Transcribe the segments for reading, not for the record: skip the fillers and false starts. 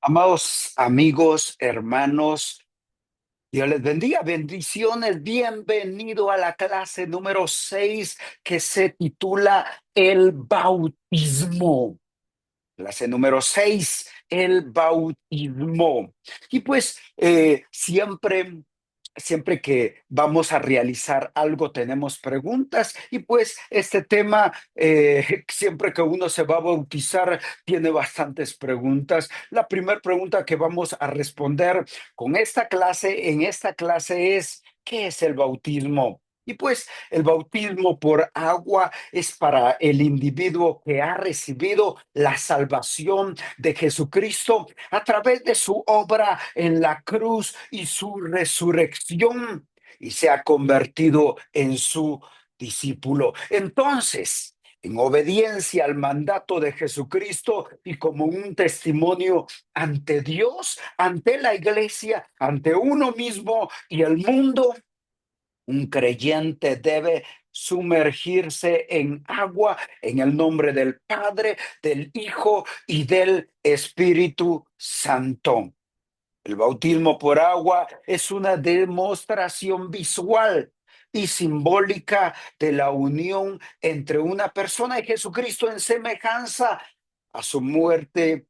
Amados amigos, hermanos, Dios les bendiga, bendiciones, bienvenido a la clase número 6 que se titula El bautismo. Clase número 6, el bautismo. Y pues siempre que vamos a realizar algo tenemos preguntas y pues este tema, siempre que uno se va a bautizar, tiene bastantes preguntas. La primera pregunta que vamos a responder en esta clase es, ¿qué es el bautismo? Y pues el bautismo por agua es para el individuo que ha recibido la salvación de Jesucristo a través de su obra en la cruz y su resurrección y se ha convertido en su discípulo. Entonces, en obediencia al mandato de Jesucristo y como un testimonio ante Dios, ante la iglesia, ante uno mismo y el mundo, un creyente debe sumergirse en agua en el nombre del Padre, del Hijo y del Espíritu Santo. El bautismo por agua es una demostración visual y simbólica de la unión entre una persona y Jesucristo en semejanza a su muerte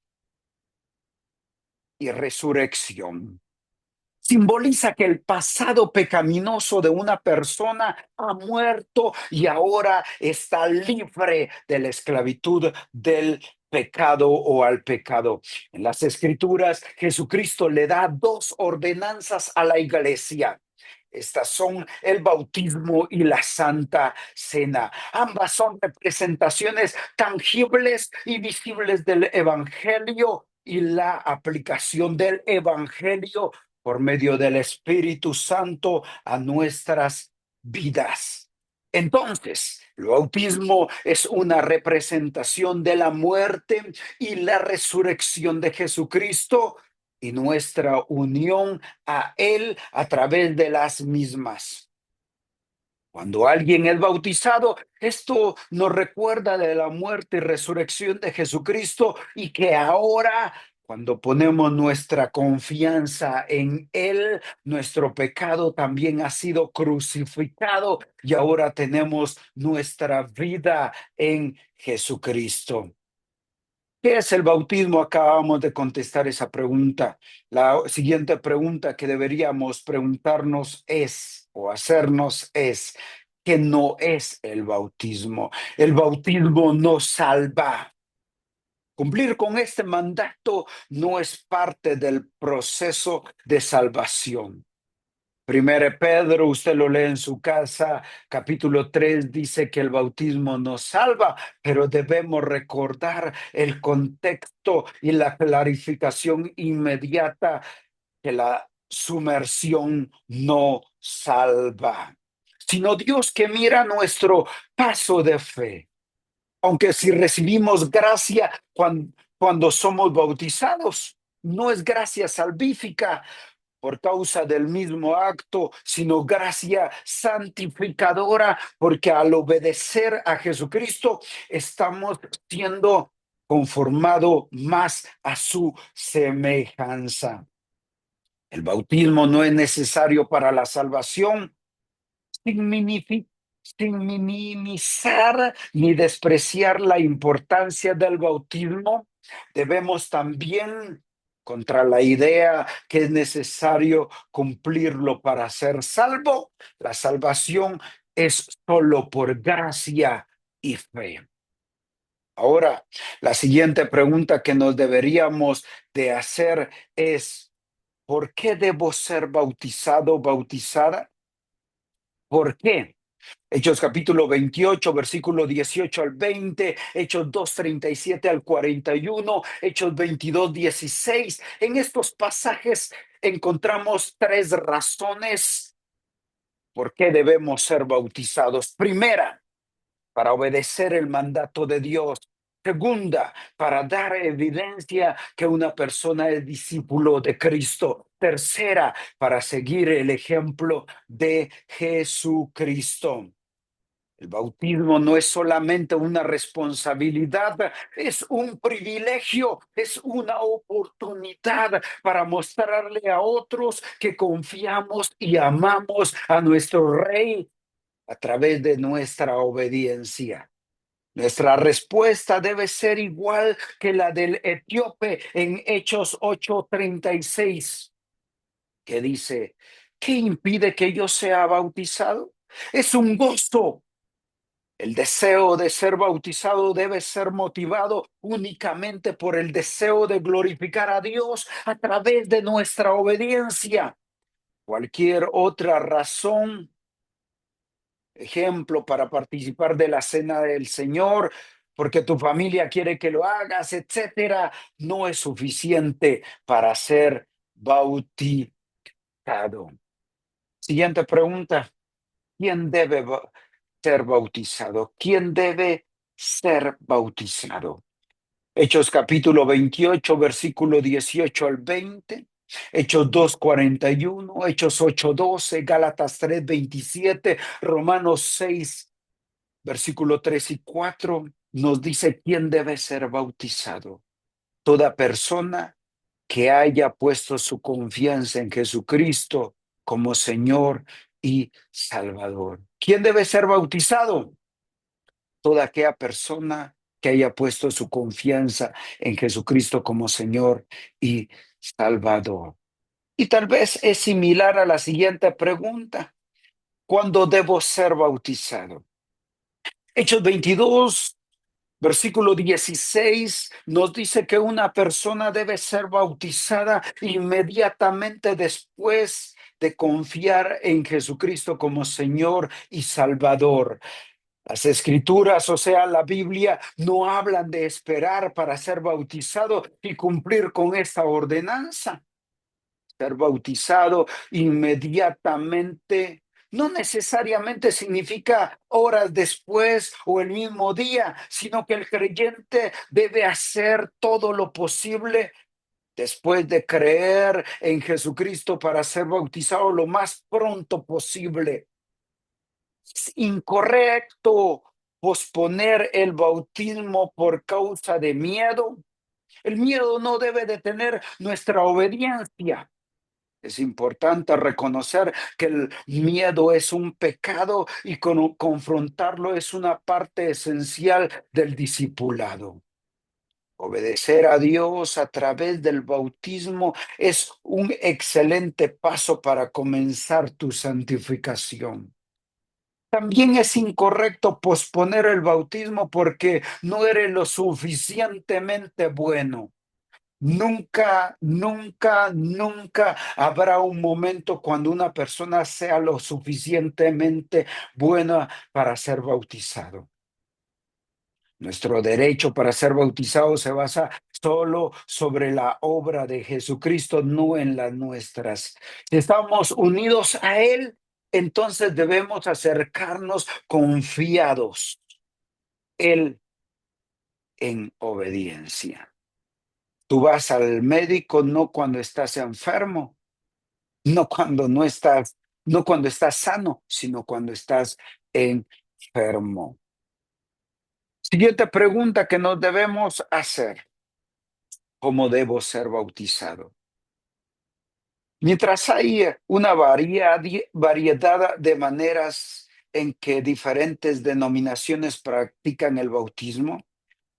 y resurrección. Simboliza que el pasado pecaminoso de una persona ha muerto y ahora está libre de la esclavitud del pecado o al pecado. En las Escrituras, Jesucristo le da dos ordenanzas a la iglesia. Estas son el bautismo y la Santa Cena. Ambas son representaciones tangibles y visibles del Evangelio y la aplicación del Evangelio por medio del Espíritu Santo a nuestras vidas. Entonces, el bautismo es una representación de la muerte y la resurrección de Jesucristo y nuestra unión a Él a través de las mismas. Cuando alguien es bautizado, esto nos recuerda de la muerte y resurrección de Jesucristo y que ahora, cuando ponemos nuestra confianza en Él, nuestro pecado también ha sido crucificado y ahora tenemos nuestra vida en Jesucristo. ¿Qué es el bautismo? Acabamos de contestar esa pregunta. La siguiente pregunta que deberíamos preguntarnos es, o hacernos es, ¿qué no es el bautismo? El bautismo no salva. Cumplir con este mandato no es parte del proceso de salvación. Primero Pedro, usted lo lee en su casa, capítulo 3 dice que el bautismo nos salva, pero debemos recordar el contexto y la clarificación inmediata que la sumersión no salva, sino Dios que mira nuestro paso de fe. Aunque si recibimos gracia cuando somos bautizados, no es gracia salvífica por causa del mismo acto, sino gracia santificadora, porque al obedecer a Jesucristo estamos siendo conformados más a su semejanza. El bautismo no es necesario para la salvación, sin, sin minimizar ni despreciar la importancia del bautismo. Debemos también contra la idea que es necesario cumplirlo para ser salvo. La salvación es solo por gracia y fe. Ahora, la siguiente pregunta que nos deberíamos de hacer es, ¿por qué debo ser bautizado o bautizada? ¿Por qué? Hechos capítulo 28, versículo 18 al 20, Hechos 2, 37 al 41, Hechos 22, 16. En estos pasajes encontramos tres razones por qué debemos ser bautizados. Primera, para obedecer el mandato de Dios. Segunda, para dar evidencia que una persona es discípulo de Cristo. Tercera, para seguir el ejemplo de Jesucristo. El bautismo no es solamente una responsabilidad, es un privilegio, es una oportunidad para mostrarle a otros que confiamos y amamos a nuestro Rey a través de nuestra obediencia. Nuestra respuesta debe ser igual que la del etíope en Hechos 8:36, que dice: ¿qué impide que yo sea bautizado? Es un gozo. El deseo de ser bautizado debe ser motivado únicamente por el deseo de glorificar a Dios a través de nuestra obediencia. Cualquier otra razón, ejemplo, para participar de la cena del Señor, porque tu familia quiere que lo hagas, etcétera, no es suficiente para ser bautizado. Siguiente pregunta: ¿quién debe ser bautizado? ¿Quién debe ser bautizado? Hechos capítulo 28, versículo 18 al 20. Hechos 2:41, Hechos 8:12, Gálatas 3:27, Romanos 6, versículo 3 y 4, nos dice quién debe ser bautizado. Toda persona que haya puesto su confianza en Jesucristo como Señor y Salvador. ¿Quién debe ser bautizado? Toda aquella persona que haya puesto su confianza en Jesucristo como Señor y Salvador. Y tal vez es similar a la siguiente pregunta: ¿cuándo debo ser bautizado? Hechos 22, versículo 16, nos dice que una persona debe ser bautizada inmediatamente después de confiar en Jesucristo como Señor y Salvador. Las escrituras, o sea, la Biblia, no hablan de esperar para ser bautizado y cumplir con esta ordenanza. Ser bautizado inmediatamente no necesariamente significa horas después o el mismo día, sino que el creyente debe hacer todo lo posible después de creer en Jesucristo para ser bautizado lo más pronto posible. Es incorrecto posponer el bautismo por causa de miedo. El miedo no debe detener nuestra obediencia. Es importante reconocer que el miedo es un pecado y confrontarlo es una parte esencial del discipulado. Obedecer a Dios a través del bautismo es un excelente paso para comenzar tu santificación. También es incorrecto posponer el bautismo porque no eres lo suficientemente bueno. Nunca, nunca, nunca habrá un momento cuando una persona sea lo suficientemente buena para ser bautizado. Nuestro derecho para ser bautizado se basa solo sobre la obra de Jesucristo, no en las nuestras. Si estamos unidos a Él, entonces debemos acercarnos confiados, Él en obediencia. Tú vas al médico no cuando estás enfermo, no cuando no estás, no cuando estás sano, sino cuando estás enfermo. Siguiente pregunta que nos debemos hacer: ¿cómo debo ser bautizado? Mientras hay una variedad de maneras en que diferentes denominaciones practican el bautismo,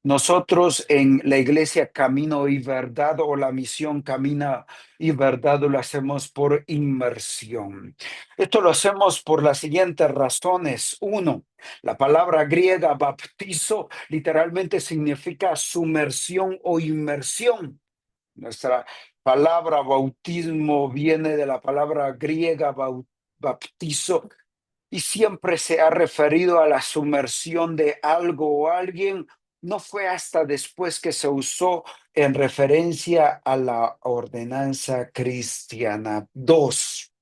nosotros en la iglesia Camino y Verdad, o la misión Camina y Verdad, lo hacemos por inmersión. Esto lo hacemos por las siguientes razones. Uno, la palabra griega baptizo literalmente significa sumersión o inmersión. Nuestra palabra bautismo viene de la palabra griega baptizo, y siempre se ha referido a la sumersión de algo o alguien. No fue hasta después que se usó en referencia a la ordenanza cristiana. Dos,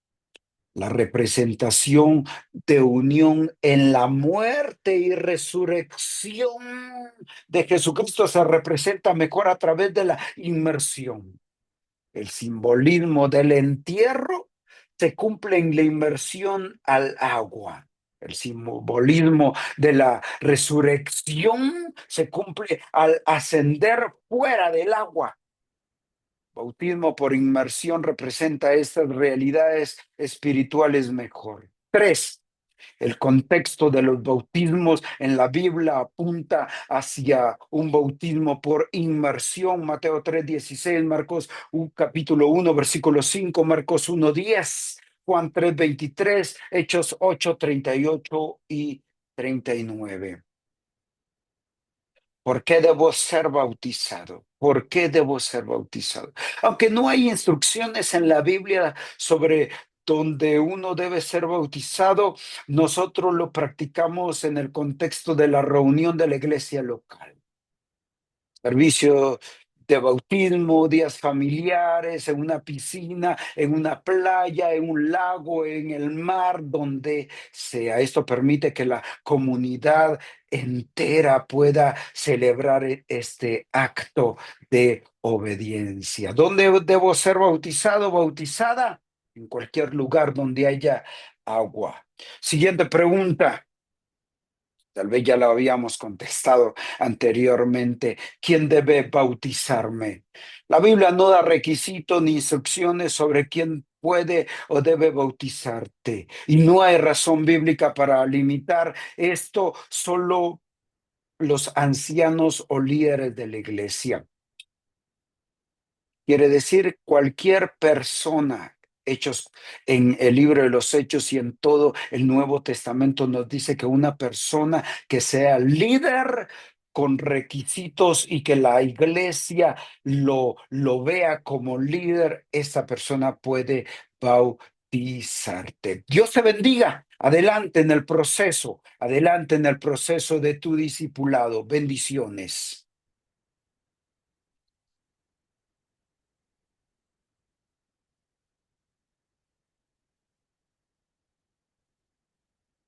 la representación de unión en la muerte y resurrección de Jesucristo se representa mejor a través de la inmersión. El simbolismo del entierro se cumple en la inmersión al agua. El simbolismo de la resurrección se cumple al ascender fuera del agua. Bautismo por inmersión representa estas realidades espirituales mejor. Tres, el contexto de los bautismos en la Biblia apunta hacia un bautismo por inmersión. Mateo 3:16, Marcos capítulo 1, versículo 5, Marcos 1:10, Juan 3:23, Hechos 8:38 y 39. ¿Por qué debo ser bautizado? ¿Por qué debo ser bautizado? Aunque no hay instrucciones en la Biblia sobre donde uno debe ser bautizado, nosotros lo practicamos en el contexto de la reunión de la iglesia local. Servicio de bautismo, días familiares, en una piscina, en una playa, en un lago, en el mar, donde sea. Esto permite que la comunidad entera pueda celebrar este acto de obediencia. ¿Dónde debo ser bautizado, bautizada? En cualquier lugar donde haya agua. Siguiente pregunta. Tal vez ya lo habíamos contestado anteriormente. ¿Quién debe bautizarme? La Biblia no da requisitos ni instrucciones sobre quién puede o debe bautizarte. Y no hay razón bíblica para limitar esto, solo los ancianos o líderes de la iglesia. Quiere decir cualquier persona. Hechos en el libro de los Hechos y en todo el Nuevo Testamento nos dice que una persona que sea líder con requisitos y que la iglesia lo vea como líder, esa persona puede bautizarte. Dios te bendiga. Adelante en el proceso de tu discipulado. Bendiciones.